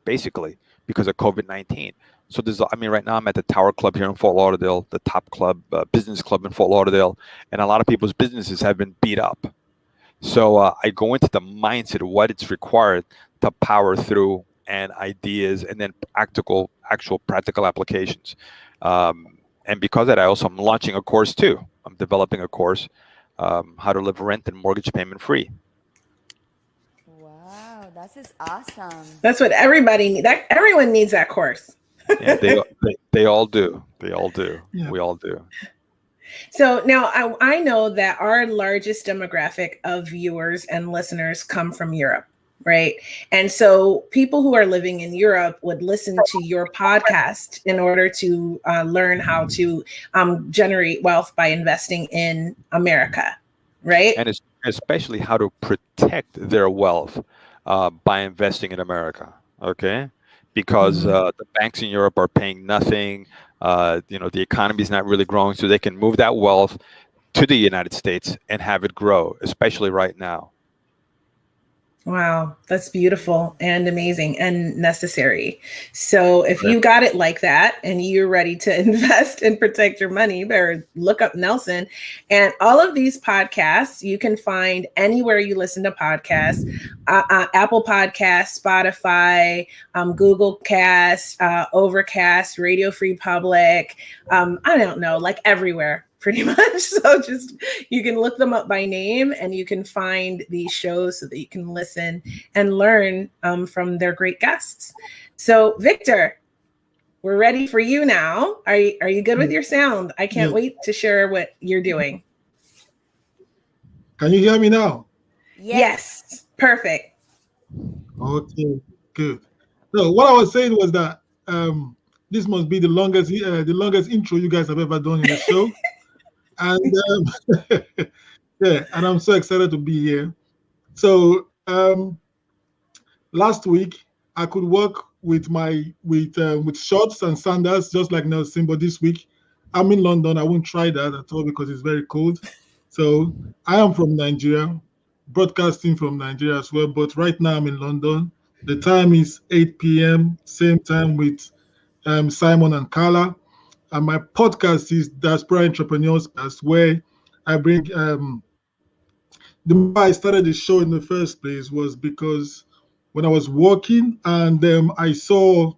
basically, because of COVID-19. So right now I'm at the Tower Club here in Fort Lauderdale, the top club, business club in Fort Lauderdale, and a lot of people's businesses have been beat up. So I go into the mindset of what it's required to power through, and ideas, and then actual practical applications. And because of that, I'm launching a course too. I'm developing a course, how to live rent and mortgage payment free. Wow, that is awesome. That's what everybody needs. Everyone needs that course. Yeah, they all do. They all do. Yeah. We all do. So now I know that our largest demographic of viewers and listeners come from Europe, right? And so people who are living in Europe would listen to your podcast in order to learn how to generate wealth by investing in America, right? And especially how to protect their wealth by investing in America. Okay, because the banks in Europe are paying nothing. The economy is not really growing, so they can move that wealth to the United States and have it grow, especially right now. Wow, that's beautiful and amazing and necessary. So if you got it like that and you're ready to invest and protect your money, you better look up Nelson. And all of these podcasts you can find anywhere you listen to podcasts, Apple Podcasts, Spotify, Google Cast, Overcast, Radio Free Public. I don't know, like everywhere. Pretty much. So just, you can look them up by name and you can find these shows so that you can listen and learn from their great guests. So Victor, we're ready for you now. Are you good with your sound? I can't wait to share what you're doing. Can you hear me now? Yes. Perfect. Okay, good. So what I was saying was that this must be the longest intro you guys have ever done in the show. And yeah, and I'm so excited to be here. So last week I could walk with shorts and sandals just like Nelson, but this week I'm in London. I won't try that at all because it's very cold. So I am from Nigeria, broadcasting from Nigeria as well. But right now I'm in London. The time is 8 p.m. Same time with Simon and Carla. And my podcast is Diaspora Entrepreneurs, where I bring the reason why I started the show in the first place was because when I was working and I saw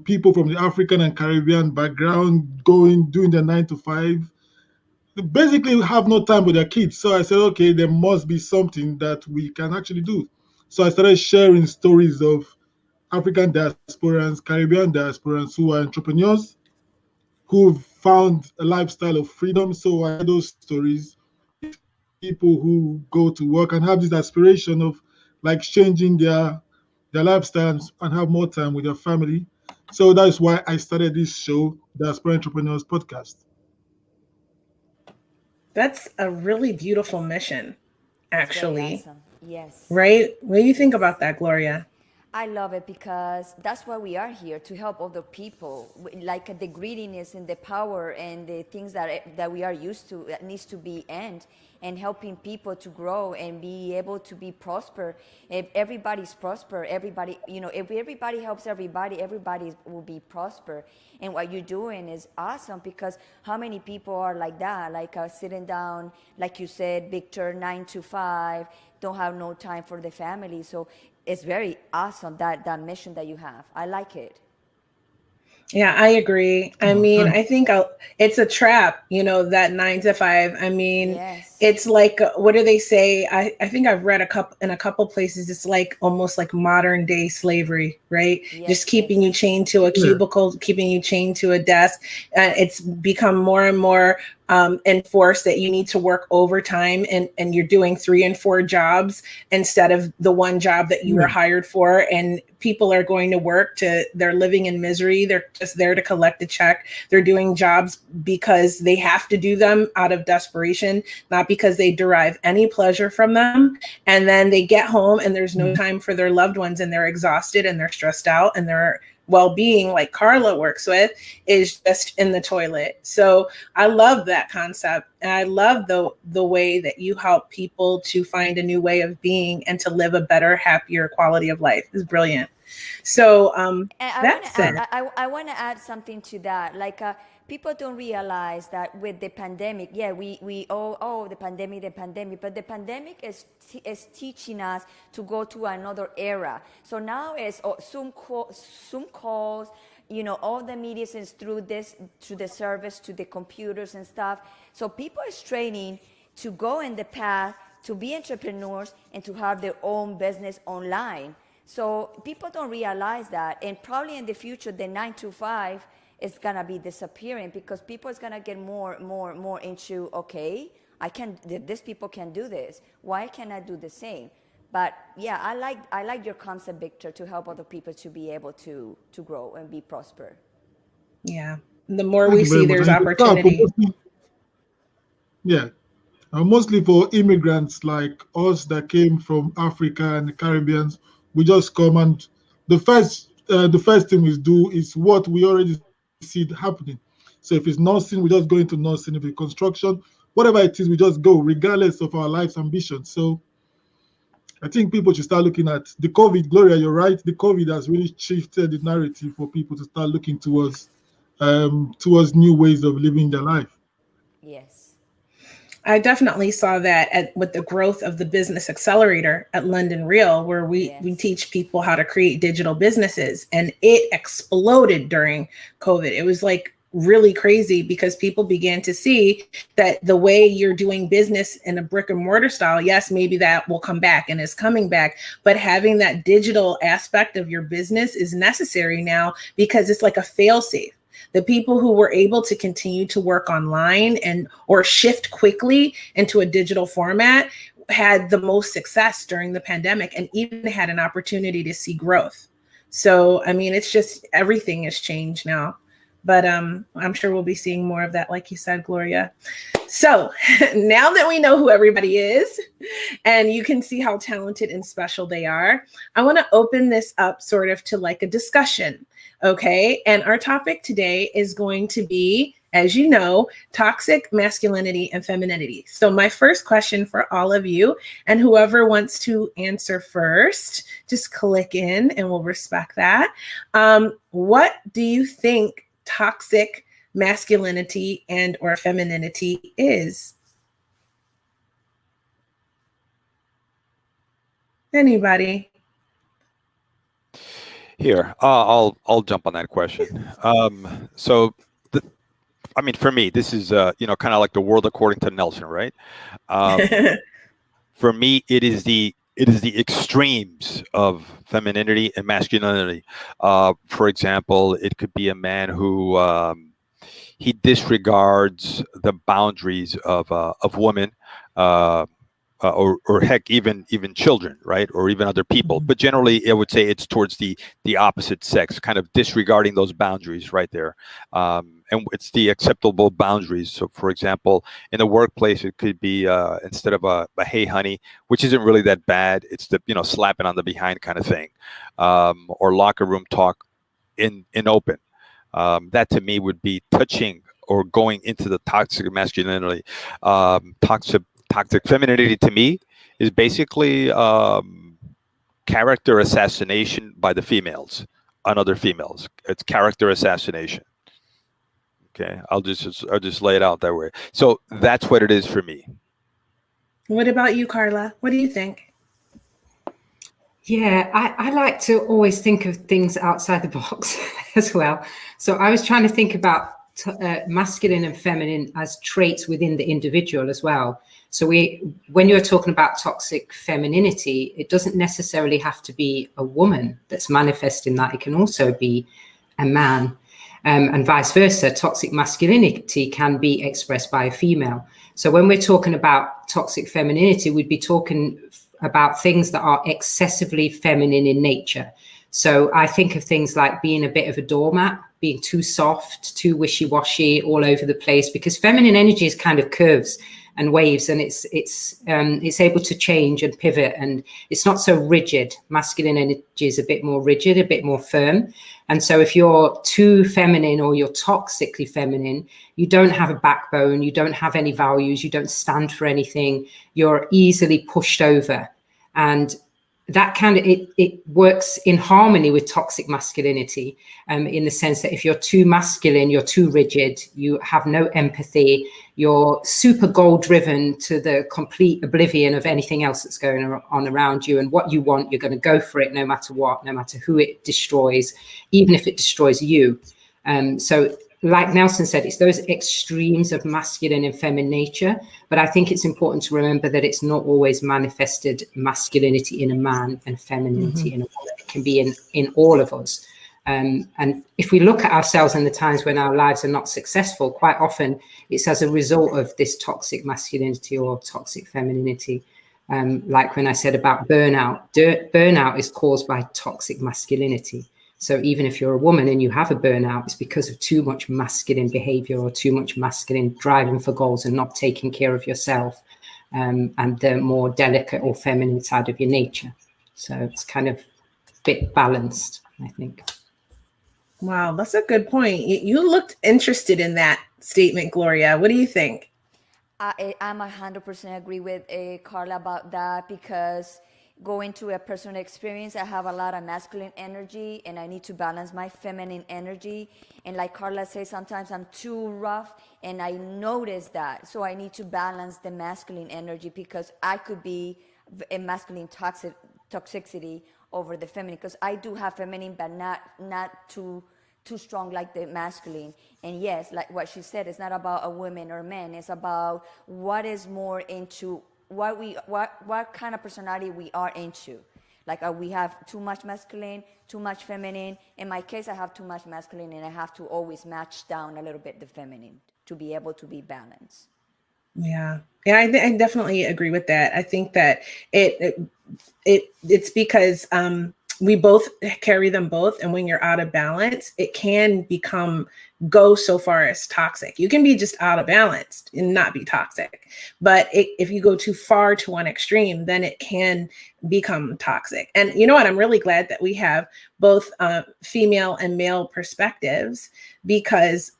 people from the African and Caribbean background doing their 9 to 5. They basically have no time with their kids. So I said, okay, there must be something that we can actually do. So I started sharing stories of African diasporans, Caribbean diasporans who are entrepreneurs, who've found a lifestyle of freedom. So I hear those stories, people who go to work and have this aspiration of like changing their lifestyles and have more time with their family. So that's why I started this show, the Diaspora Entrepreneurs Podcast. That's a really beautiful mission, actually. Awesome. Yes. Right? What do you think about that, Gloria? I love it because that's why we are here, to help other people. Like the greediness and the power and the things that we are used to, that needs to be end, and helping people to grow and be able to be prosper. If everybody's prosper, everybody, if everybody helps everybody will be prosper. And what you're doing is awesome, because how many people are like that, like sitting down, like you said, Victor, 9 to 5, don't have no time for the family. So it's very awesome, that mission that you have. I like it. Yeah, I agree. I mean, I think it's a trap, that 9 to 5. I mean, Yes. It's like, what do they say? I think I've read in a couple places, it's like almost like modern day slavery, right? Yes, Just keeping you chained to a cubicle, keeping you chained to a desk. It's become more and more enforced that you need to work overtime, and you're doing 3 and 4 jobs instead of the one job that you were hired for. And people are going to work they're living in misery. They're just there to collect a check. They're doing jobs because they have to do them out of desperation, not because they derive any pleasure from them. And then they get home and there's no time for their loved ones, and they're exhausted and they're stressed out, and their well-being, like Carla works with, is just in the toilet. So I love that concept. And I love the way that you help people to find a new way of being and to live a better, happier quality of life. It's brilliant. So And I want that's to add, it. I want to add something to that. Like, people don't realize that with the pandemic, yeah, we oh, the pandemic, but the pandemic is teaching us to go to another era. So now it's Zoom calls, all the media is through the service, to the computers and stuff. So people is training to go in the path to be entrepreneurs and to have their own business online. So people don't realize that, and probably in the future, the 9 to 5 is gonna be disappearing, because people is gonna get more into, okay, these people can do this. Why can't I do the same? But yeah, I like your concept, Victor, to help other people to be able to grow and be prosper. Yeah. The more Thank we you very see much. there's And it's a start for opportunity. yeah, mostly for immigrants like us that came from Africa and the Caribbeans. We just come, and the first thing we do is what we already see it happening. So if it's nursing, we just go into nursing. If it's construction, whatever it is, we just go, regardless of our life's ambition. So I think people should start looking at the COVID. Gloria, you're right. The COVID has really shifted the narrative for people to start looking towards new ways of living their life. Yes. I definitely saw that with the growth of the business accelerator at London Real, where we Yes. teach people how to create digital businesses, and it exploded during COVID. It was like really crazy because people began to see that the way you're doing business in a brick and mortar style, yes, maybe that will come back and is coming back, but having that digital aspect of your business is necessary now, because it's like a fail safe. The people who were able to continue to work online or shift quickly into a digital format had the most success during the pandemic, and even had an opportunity to see growth. So, I mean, it's just everything has changed now. But I'm sure we'll be seeing more of that, like you said, Gloria. So now that we know who everybody is, and you can see how talented and special they are, I want to open this up sort of to like a discussion. Okay. And our topic today is going to be, as you know, toxic masculinity and femininity. So my first question for all of you, and whoever wants to answer first, just click in and we'll respect that. What do you think toxic masculinity and or femininity is? Anybody? Here, I'll jump on that question. So, I mean, for me, this is kind of like the world according to Nelson, right? For me, it is the extremes of femininity and masculinity. For example, it could be a man who he disregards the boundaries of women. Or heck, even children, right, or even other people. But generally, I would say it's towards the opposite sex, kind of disregarding those boundaries right there, and it's the acceptable boundaries. So, for example, in the workplace, it could be instead of a "Hey, honey," which isn't really that bad. It's the slapping on the behind kind of thing, or locker room talk in open. That to me would be touching or going into the toxic masculinity. Toxic femininity to me is basically character assassination by the females on other females. It's character assassination. Okay, I'll just lay it out that way. So that's what it is for me. What about you, Carla? What do you think? Yeah, I like to always think of things outside the box as well. So I was trying to think about masculine and feminine as traits within the individual as well. So when you're talking about toxic femininity, it doesn't necessarily have to be a woman that's manifesting that. It can also be a man, and vice versa. Toxic masculinity can be expressed by a female. So when we're talking about toxic femininity, we'd be talking about things that are excessively feminine in nature. So I think of things like being a bit of a doormat, being too soft, too wishy-washy, all over the place, because feminine energy is kind of curves and waves, and it's able to change and pivot, and it's not so rigid. Masculine energy is a bit more rigid, a bit more firm. And so if you're too feminine or you're toxically feminine, you don't have a backbone, you don't have any values, you don't stand for anything, you're easily pushed over. And that kind of it works in harmony with toxic masculinity, in the sense that if you're too masculine, you're too rigid, you have no empathy, you're super goal driven to the complete oblivion of anything else that's going on around you, and what you want, you're going to go for it no matter what, no matter who it destroys, even if it destroys you. So like Nelson said, it's those extremes of masculine and feminine nature, but I think it's important to remember that it's not always manifested masculinity in a man and femininity in a woman. It can be in all of us. And if we look at ourselves in the times when our lives are not successful, quite often it's as a result of this toxic masculinity or toxic femininity. Like when I said about burnout, burnout is caused by toxic masculinity. So even if you're a woman and you have a burnout, it's because of too much masculine behavior or too much masculine driving for goals and not taking care of yourself, and the more delicate or feminine side of your nature. So it's kind of a bit balanced, I think. Wow, that's a good point. You looked interested in that statement, Gloria. What do you think? I'm 100% agree with Carla about that, because going to a personal experience, I have a lot of masculine energy and I need to balance my feminine energy. And like Carla says, sometimes I'm too rough and I notice that. So I need to balance the masculine energy, because I could be a masculine toxicity over the feminine, because I do have feminine, but not too strong like the masculine. And yes, like what she said, it's not about a woman or man. It's about what is more into what kind of personality we are into. Like we have too much masculine, too much feminine. In my case, I have too much masculine and I have to always match down a little bit the feminine to be able to be balanced. Yeah, I definitely agree with that. I think that it's because we both carry them both, and when you're out of balance, it can go so far as toxic. You can be just out of balance and not be toxic, but if you go too far to one extreme, then it can become toxic. And you know what? I'm really glad that we have both female and male perspectives, because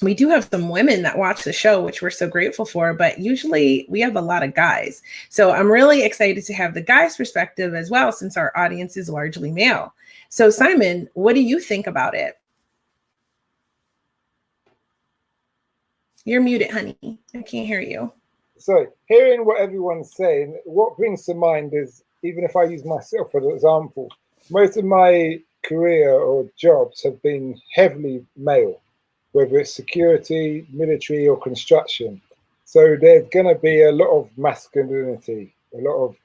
we do have some women that watch the show, which we're so grateful for, but usually we have a lot of guys. So I'm really excited to have the guys' perspective as well, since our audience is largely male. So Simon, what do you think about it? You're muted, honey. I can't hear you. So hearing what everyone's saying, what brings to mind is, even if I use myself as an example, most of my career or jobs have been heavily male, whether it's security, military, or construction. So there's going to be a lot of masculinity, a lot of,